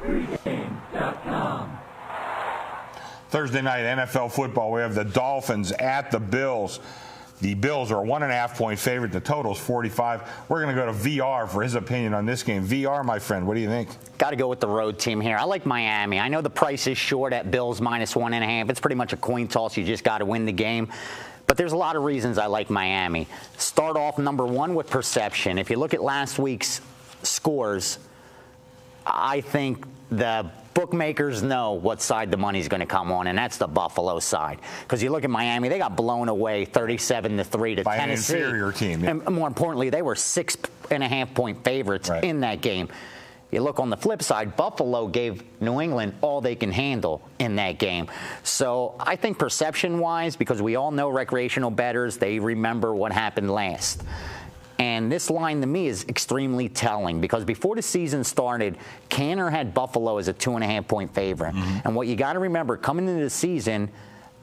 Pregame.com. Thursday night NFL football, we have the Dolphins at the Bills. The Bills are a 1.5-point favorite. The total's 45. We're going to go to VR for his opinion on this game. VR, my friend, what do you think? Got to go with the road team here. I like Miami. I know the price is short at Bills -1.5. It's pretty much a coin toss. You just got to win the game. But there's a lot of reasons I like Miami. Start off, number one, with perception. If you look at last week's scores, I think the bookmakers know what side the money's going to come on, and that's the Buffalo side. Because you look at Miami, they got blown away 37-3 to by Tennessee. An inferior team. Yeah. And more importantly, they were 6.5-point favorites in that game. You look on the flip side, Buffalo gave New England all they can handle in that game. So I think perception-wise, because we all know recreational bettors, they remember what happened last. And this line, to me, is extremely telling because before the season started, Canner had Buffalo as a 2.5-point favorite. Mm-hmm. And what you got to remember, coming into the season,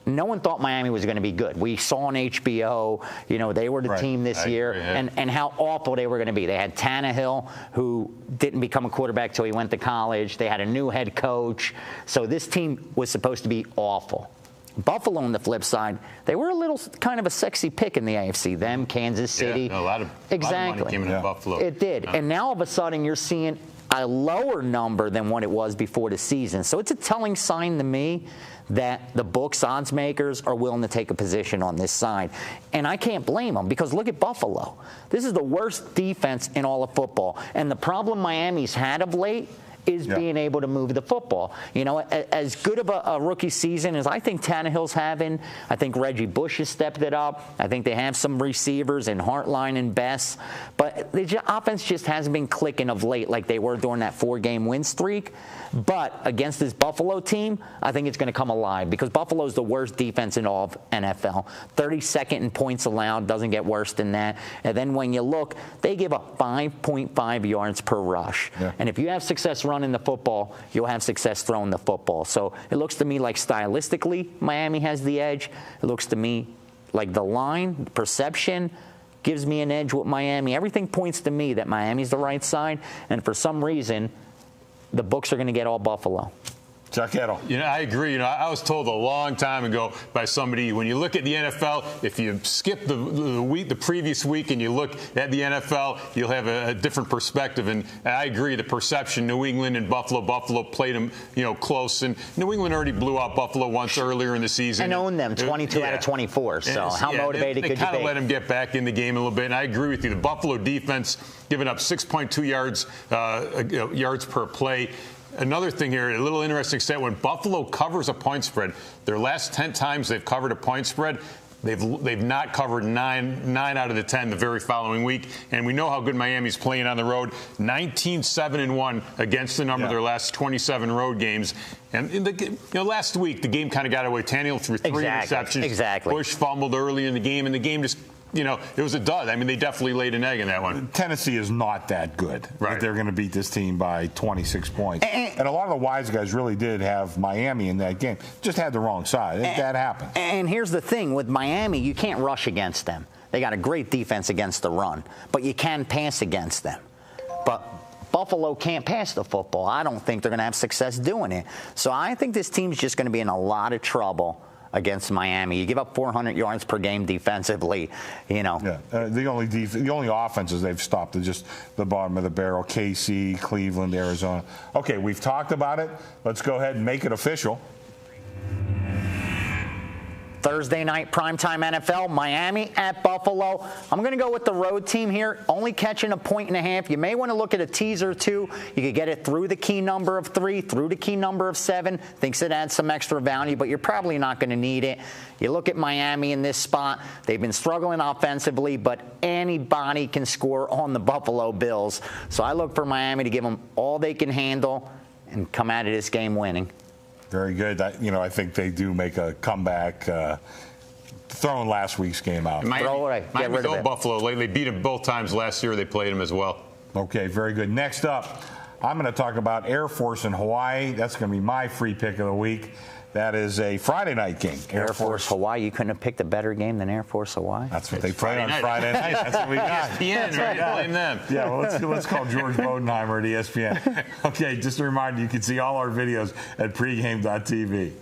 no one thought Miami was going to be good. We saw on HBO, they were the team this year, and how awful they were going to be. They had Tannehill, who didn't become a quarterback till he went to college. They had a new head coach. So this team was supposed to be awful. Buffalo, on the flip side, they were a little kind of a sexy pick in the AFC. Them, Kansas City. Yeah, a lot of money came into Buffalo. It did. And now all of a sudden you're seeing a lower number than what it was before the season. So it's a telling sign to me that the books, odds makers, are willing to take a position on this side. And I can't blame them because look at Buffalo. This is the worst defense in all of football. And the problem Miami's had of late is being able to move the football. As good of a rookie season as I think Tannehill's having, I think Reggie Bush has stepped it up. I think they have some receivers in Hartline and Bess. But the offense just hasn't been clicking of late like they were during that 4-game win streak. But against this Buffalo team, I think it's going to come alive because Buffalo's the worst defense in all of NFL. 32nd in points allowed, doesn't get worse than that. And then when you look, they give up 5.5 yards per rush. Yeah. And if you have success running the football, you'll have success throwing the football. So it looks to me like stylistically, Miami has the edge. It looks to me like the line, perception, gives me an edge with Miami. Everything points to me that Miami's the right side. And for some reason, the books are going to get all Buffalo. Chuck Edel. I agree. I was told a long time ago by somebody, when you look at the NFL, if you skip the previous week and you look at the NFL, you'll have a different perspective. And I agree, the perception, New England and Buffalo played them, close. And New England already blew out Buffalo once earlier in the season. And owned them 22 out of 24. So how motivated could you be? They kind of let them get back in the game a little bit. And I agree with you. The Buffalo defense giving up 6.2 yards per play. Another thing here, a little interesting stat, when Buffalo covers a point spread, their last 10 times they've covered a point spread, they've not covered 9 out of the 10 the very following week. And we know how good Miami's playing on the road. 19-7-1 against the number of their last 27 road games. And last week the game kind of got away. Tannehill threw 3 interceptions. Exactly. Bush fumbled early in the game, and the game just it was a dud. I mean, they definitely laid an egg in that one. Tennessee is not that good. Right. They're going to beat this team by 26 points. And a lot of the wise guys really did have Miami in that game. Just had the wrong side. That happened. And here's the thing. With Miami, you can't rush against them. They got a great defense against the run. But you can pass against them. But Buffalo can't pass the football. I don't think they're going to have success doing it. So I think this team's just going to be in a lot of trouble against Miami. You give up 400 yards per game defensively, Yeah, the only offenses they've stopped are just the bottom of the barrel. KC, Cleveland, Arizona. Okay, we've talked about it. Let's go ahead and make it official. Thursday night primetime NFL, Miami at Buffalo. I'm going to go with the road team here, only catching 1.5. You may want to look at a teaser, too. You could get it through the key number of 3, through the key number of 7. Thinks it adds some extra value, but you're probably not going to need it. You look at Miami in this spot. They've been struggling offensively, but anybody can score on the Buffalo Bills. So I look for Miami to give them all they can handle and come out of this game winning. Very good. I think they do make a comeback, throwing last week's game out. Miami's old Buffalo lately. Beat them both times last year. They played them as well. Okay, very good. Next up, I'm going to talk about Air Force in Hawaii. That's going to be my free pick of the week. That is a Friday night game. Air Force Hawaii. You couldn't have picked a better game than Air Force Hawaii. That's what they play on Friday night. That's what we got. ESPN, right? Blame them. Yeah, well, let's call George Bodenheimer at ESPN. Okay, just a reminder, you can see all our videos at pregame.tv.